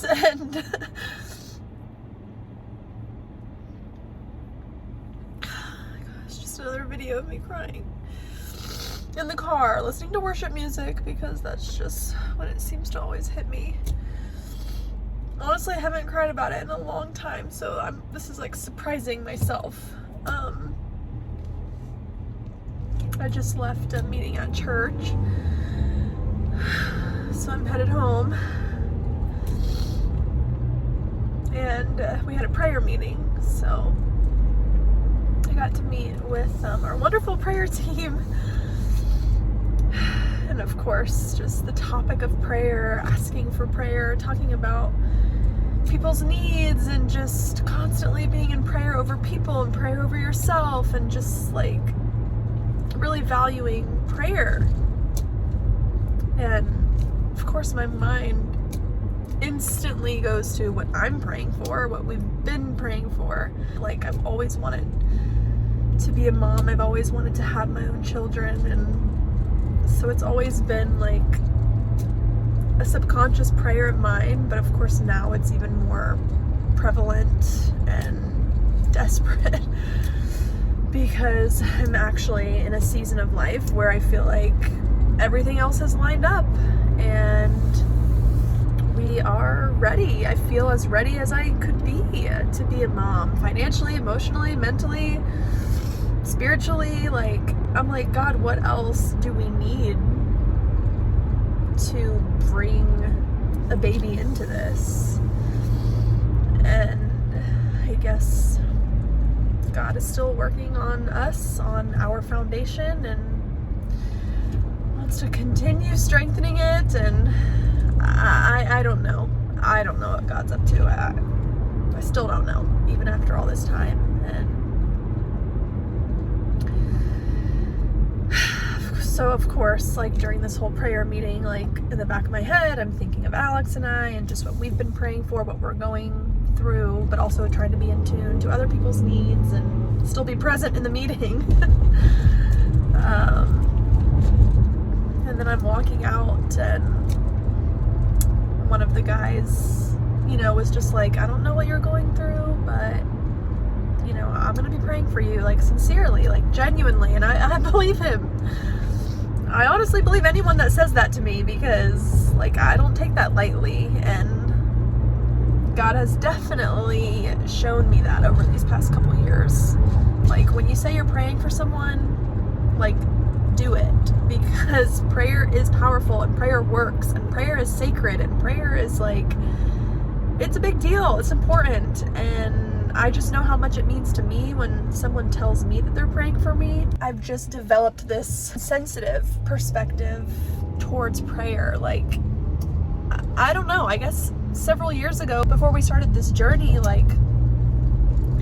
and it's just another video of me crying in the car, listening to worship music, because that's just when it seems to always hit me. Honestly, I haven't cried about it in a long time, so this is like surprising myself. I just left a meeting at church, so I'm headed home, and we had a prayer meeting, so I got to meet with our wonderful prayer team, and of course, just the topic of prayer, asking for prayer, talking about people's needs, and just constantly being in prayer over people and prayer over yourself, and just like really valuing prayer. And of course my mind instantly goes to what I'm praying for, what we've been praying for. Like, I've always wanted to be a mom, I've always wanted to have my own children, and so it's always been like a subconscious prayer of mine, but of course now it's even more prevalent and desperate because I'm actually in a season of life where I feel like everything else has lined up and we are ready. I feel as ready as I could be to be a mom, financially, emotionally, mentally, spiritually. Like, I'm like, God, what else do we need to bring a baby into this? And I guess God is still working on us, on our foundation, and wants to continue strengthening it. And I don't know. I don't know what God's up to. I still don't know, even after all this time. And so of course, like during this whole prayer meeting, like in the back of my head, I'm thinking of Alex and I, and just what we've been praying for, what we're going through, but also trying to be in tune to other people's needs and still be present in the meeting. And then I'm walking out, and one of the guys, was just like, I don't know what you're going through, but I'm gonna be praying for you, like sincerely, like genuinely. And I believe him. I honestly believe anyone that says that to me, because like I don't take that lightly, and God has definitely shown me that over these past couple years. Like, when you say you're praying for someone, like, do it, because prayer is powerful, and prayer works, and prayer is sacred, and prayer is like, it's a big deal, it's important. And I just know how much it means to me when someone tells me that they're praying for me. I've just developed this sensitive perspective towards prayer. Like, I don't know, I guess several years ago, before we started this journey, like,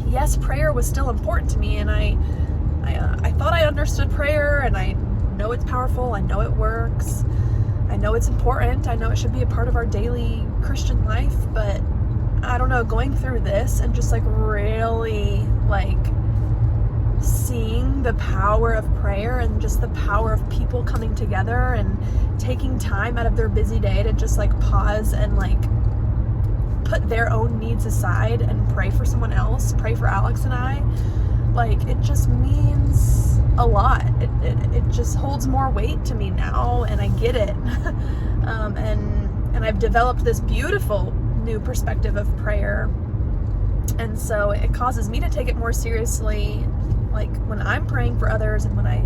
yes, prayer was still important to me, and I thought I understood prayer, and I know it's powerful, I know it works, I know it's important, I know it should be a part of our daily Christian life. But I don't know, going through this and just like really like seeing the power of prayer and just the power of people coming together and taking time out of their busy day to just like pause and like put their own needs aside and pray for someone else, pray for Alex and I, like, it just means a lot. It just holds more weight to me now, and I get it. And I've developed this beautiful new perspective of prayer, and so it causes me to take it more seriously, like when I'm praying for others and when I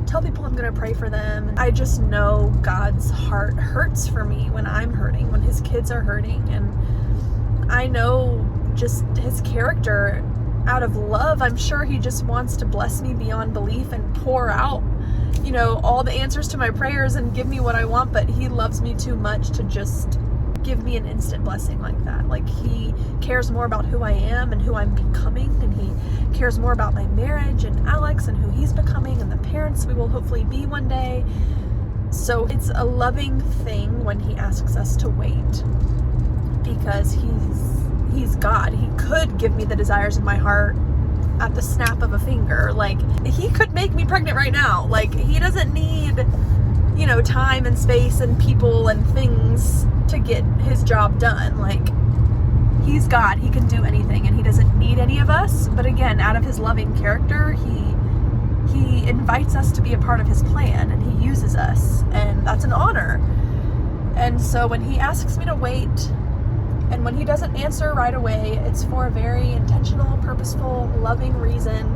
tell people I'm going to pray for them. I just know God's heart hurts for me when I'm hurting, when his kids are hurting, and I know just his character. Out of love, I'm sure he just wants to bless me beyond belief and pour out, all the answers to my prayers and give me what I want, but he loves me too much to just give me an instant blessing like that. Like, he cares more about who I am and who I'm becoming, and he cares more about my marriage and Alex and who he's becoming and the parents we will hopefully be one day. So it's a loving thing when he asks us to wait, because he's God. He could give me the desires of my heart at the snap of a finger. Like, he could make me pregnant right now. Like, he doesn't need, time and space and people and things to get his job done. Like, he's God, he can do anything, and he doesn't need any of us. But again, out of his loving character, he invites us to be a part of his plan, and he uses us, and that's an honor. And so when he asks me to wait, and when he doesn't answer right away, it's for a very intentional, purposeful, loving reason.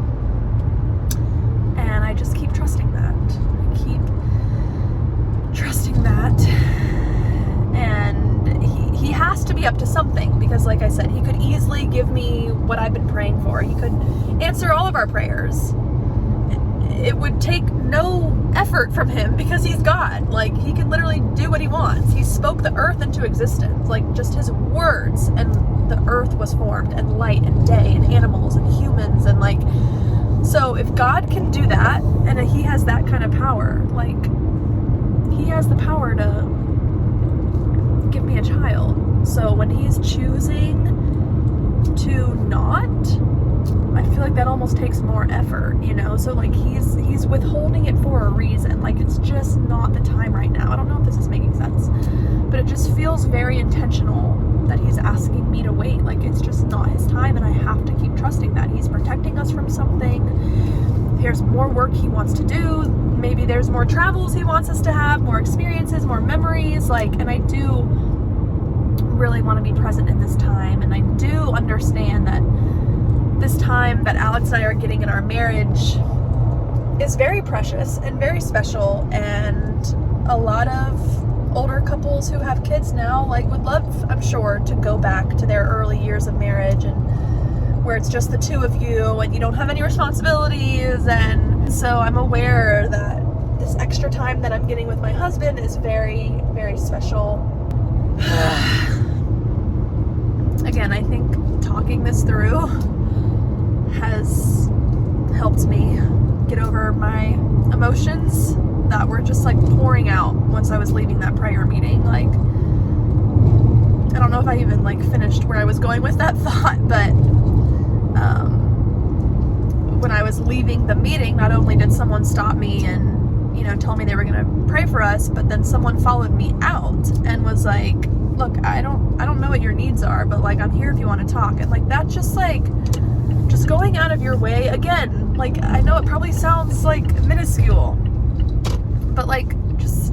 And I just keep trusting that. I keep trusting that. And he has to be up to something, because like I said, he could easily give me what I've been praying for. He could answer all of our prayers. It would take no effort from him, because he's God. Like, he can literally do what he wants. He spoke the earth into existence, like just his words, and the earth was formed, and light and day and animals and humans, and like, so if God can do that, and he has that kind of power, like, he has the power to give me a child. So when he's choosing to not, I feel like that almost takes more effort, you know? So like, he's withholding it for a reason. Like, it's just not the time right now. I don't know if this is making sense, but it just feels very intentional that he's asking me to wait. Like, it's just not his time, and I have to keep trusting that he's protecting us from something. There's more work he wants to do. Maybe there's more travels he wants us to have, more experiences, more memories. Like, and I do really want to be present in this time, and I do understand that this time that Alex and I are getting in our marriage is very precious and very special, and a lot of older couples who have kids now, like, would love, I'm sure, to go back to their early years of marriage, and where it's just the two of you and you don't have any responsibilities. And so I'm aware that this extra time that I'm getting with my husband is very, very special. Again, I think talking this through has helped me get over my emotions that were just like pouring out once I was leaving that prayer meeting. Like, I don't know if I even like finished where I was going with that thought, but when I was leaving the meeting, not only did someone stop me and, you know, tell me they were gonna pray for us, but then someone followed me out and was like, look, I don't know what your needs are, but like, I'm here if you want to talk. And like, that's just like, just going out of your way. Again, like, I know it probably sounds like minuscule, but like, just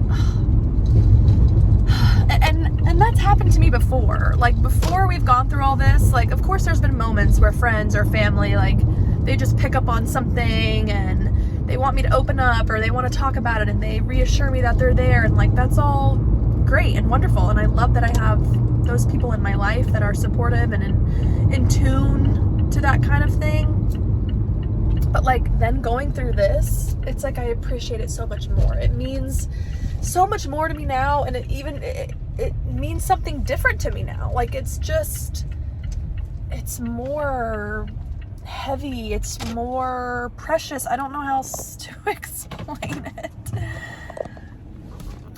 and that's happened to me before. Like, before we've gone through all this, like, of course there's been moments where friends or family, like, they just pick up on something and they want me to open up, or they want to talk about it, and they reassure me that they're there, and like, that's all great and wonderful, and I love that I have those people in my life that are supportive and in tune to that kind of thing. But like, then going through this, it's like I appreciate it so much more. It means so much more to me now, and it means something different to me now. Like, it's more heavy, it's more precious. I don't know how else to explain it,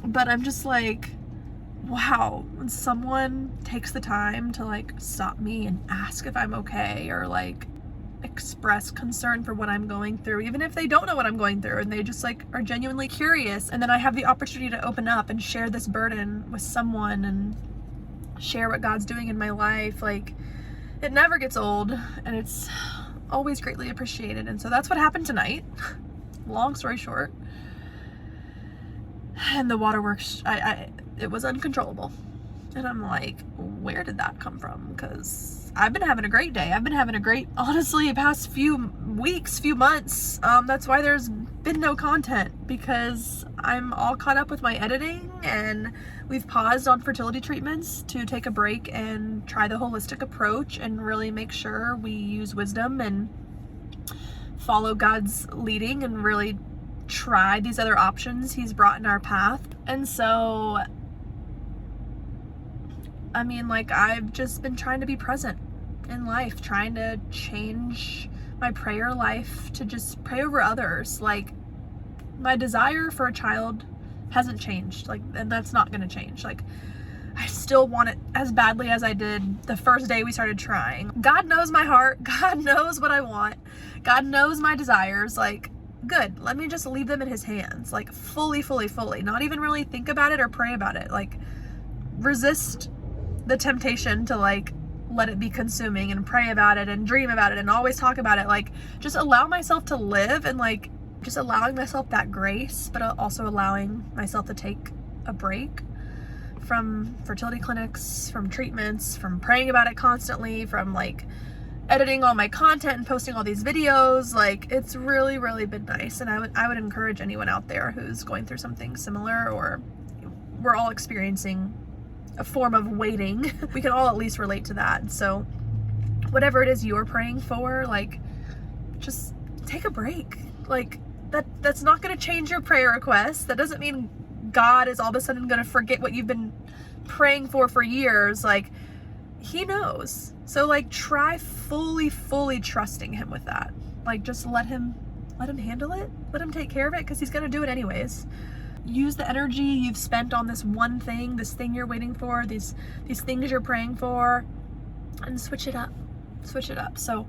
but I'm just like, wow, when someone takes the time to like stop me and ask if I'm okay, or like express concern for what I'm going through, even if they don't know what I'm going through, and they just like are genuinely curious, and then I have the opportunity to open up and share this burden with someone and share what God's doing in my life, like, it never gets old, and it's always greatly appreciated. And so that's what happened tonight. Long story short, and the waterworks, it was uncontrollable, and I'm like, where did that come from? Because I've been having a great day. I've been having a great, honestly, past few weeks, few months. That's why there's been no content, because I'm all caught up with my editing, and we've paused on fertility treatments to take a break and try the holistic approach and really make sure we use wisdom and follow God's leading and really try these other options he's brought in our path. And so, I mean, like, I've just been trying to be present in life, trying to change my prayer life to just pray over others. Like, my desire for a child hasn't changed, like, and that's not going to change. Like, I still want it as badly as I did the first day we started trying. God knows my heart. God knows what I want. God knows my desires. Like, good, let me just leave them in his hands, like, fully, not even really think about it or pray about it. Like, resist the temptation to like let it be consuming and pray about it and dream about it and always talk about it. Like, just allow myself to live, and like just allowing myself that grace, but also allowing myself to take a break from fertility clinics, from treatments, from praying about it constantly, from like editing all my content and posting all these videos. Like, it's really, really been nice. And I would encourage anyone out there who's going through something similar, or we're all experiencing a form of waiting. We can all at least relate to that. So whatever it is you're praying for, like, just take a break. Like, that's not going to change your prayer request. That doesn't mean God is all of a sudden going to forget what you've been praying for years. Like, he knows. So like, try fully trusting him with that. Like, just let him handle it. Let him take care of it, because he's going to do it anyways. Use the energy you've spent on this one thing, this thing you're waiting for, these things you're praying for, and switch it up. So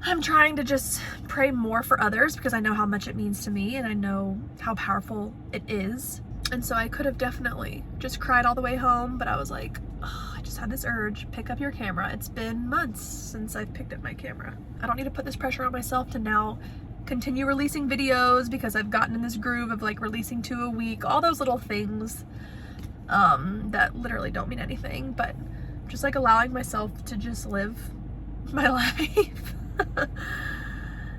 I'm trying to just pray more for others, because I know how much it means to me, and I know how powerful it is. And so I could have definitely just cried all the way home, but I was like, oh, I just had this urge, pick up your camera. It's been months since I've picked up my camera. I don't need to put this pressure on myself to now continue releasing videos, because I've gotten in this groove of like releasing 2 a week, all those little things that literally don't mean anything, but just like allowing myself to just live my life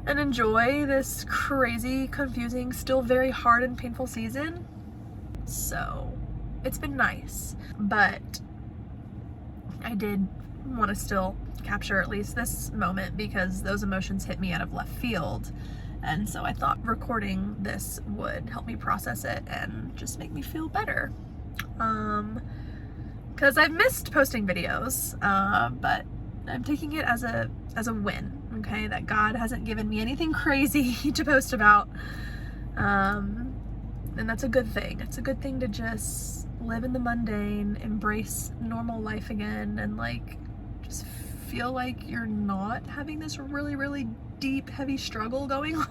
and enjoy this crazy, confusing, still very hard and painful season. So it's been nice, but I did want to still capture at least this moment, because those emotions hit me out of left field. And so I thought recording this would help me process it and just make me feel better. Because I've missed posting videos, but I'm taking it as a win, okay? That God hasn't given me anything crazy to post about. And that's a good thing. It's a good thing to just live in the mundane, embrace normal life again, and like just feel like you're not having this really, really deep, heavy struggle going on.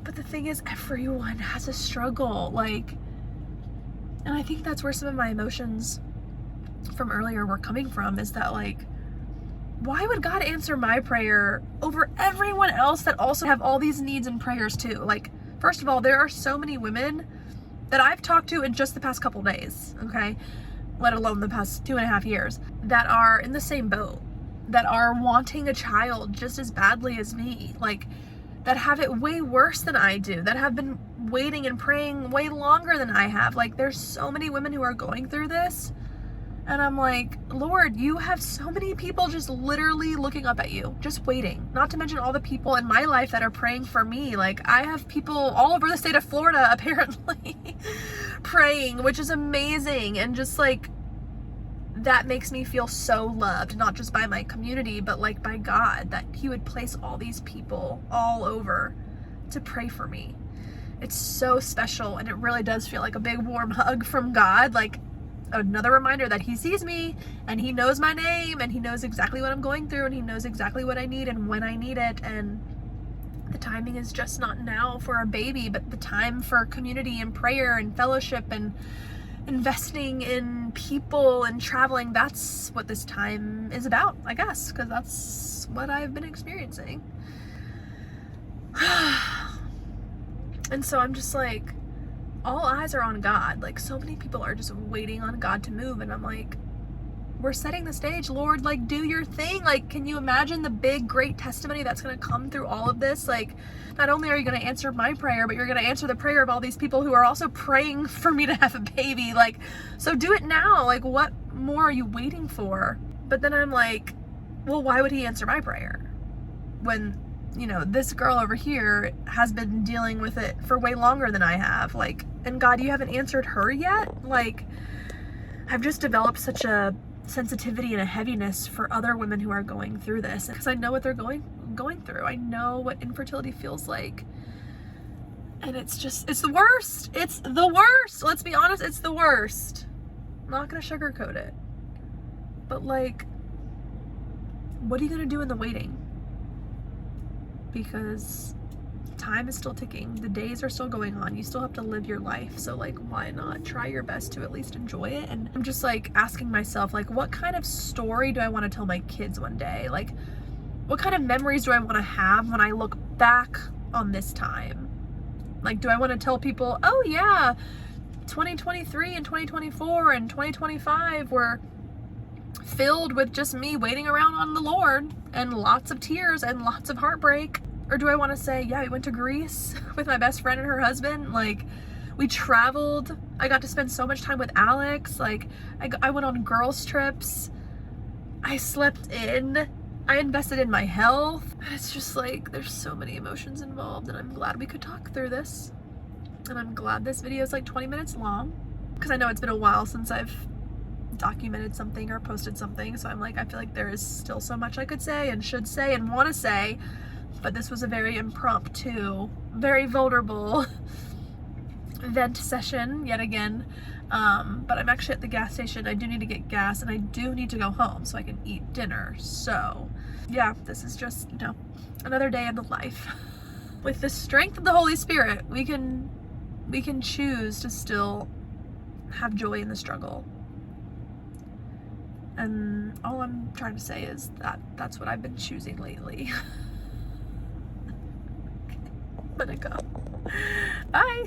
But the thing is, everyone has a struggle, like, and I think that's where some of my emotions from earlier were coming from, is that like, why would God answer my prayer over everyone else that also have all these needs and prayers too? Like, first of all, there are so many women that I've talked to in just the past couple days, okay, let alone the past 2.5 years, that are in the same boat, that are wanting a child just as badly as me, like, that have it way worse than I do, that have been waiting and praying way longer than I have. Like, there's so many women who are going through this, and I'm like, Lord, you have so many people just literally looking up at you, just waiting. Not to mention all the people in my life that are praying for me. Like, I have people all over the state of Florida apparently praying, which is amazing. And just like, that makes me feel so loved, not just by my community, but like by God, that he would place all these people all over to pray for me. It's so special, and it really does feel like a big warm hug from God. Like, another reminder that he sees me, and he knows my name, and he knows exactly what I'm going through, and he knows exactly what I need and when I need it. And the timing is just not now for a baby, but the time for community and prayer and fellowship and investing in people and traveling. That's what this time is about, I guess, because that's what I've been experiencing. And so I'm just like, all eyes are on God. Like, so many people are just waiting on God to move, and I'm like, we're setting the stage, Lord, like, do your thing. Like, can you imagine the big, great testimony that's going to come through all of this? Like, not only are you going to answer my prayer, but you're going to answer the prayer of all these people who are also praying for me to have a baby. Like, so do it now. Like, what more are you waiting for? But then I'm like, well, why would he answer my prayer when, you know, this girl over here has been dealing with it for way longer than I have? Like, and God, you haven't answered her yet? Like, I've just developed such a sensitivity and a heaviness for other women who are going through this, because I know what they're going through. I know what infertility feels like, and it's the worst. It's the worst. Let's be honest, it's the worst. I'm not gonna sugarcoat it, but like, what are you gonna do in the waiting? Because time is still ticking. The days are still going on. You still have to live your life. So like, why not try your best to at least enjoy it? And I'm just like asking myself, like, what kind of story do I want to tell my kids one day? Like, what kind of memories do I want to have when I look back on this time? Like, do I want to tell people, oh yeah, 2023 and 2024 and 2025 were filled with just me waiting around on the Lord and lots of tears and lots of heartbreak? Or do I want to say, yeah, we went to Greece with my best friend and her husband. Like, we traveled. I got to spend so much time with Alex. Like, I went on girls' trips. I slept in. I invested in my health. It's just like, there's so many emotions involved, and I'm glad we could talk through this. And I'm glad this video is like 20 minutes long, because I know it's been a while since I've documented something or posted something. So I'm like, I feel like there is still so much I could say and should say and want to say. But this was a very impromptu, very vulnerable vent session yet again. But I'm actually at the gas station. I do need to get gas, and I do need to go home so I can eat dinner. So yeah, this is just, you know, another day in the life. With the strength of the Holy Spirit, we can choose to still have joy in the struggle. And all I'm trying to say is that that's what I've been choosing lately. I'm gonna go. Bye.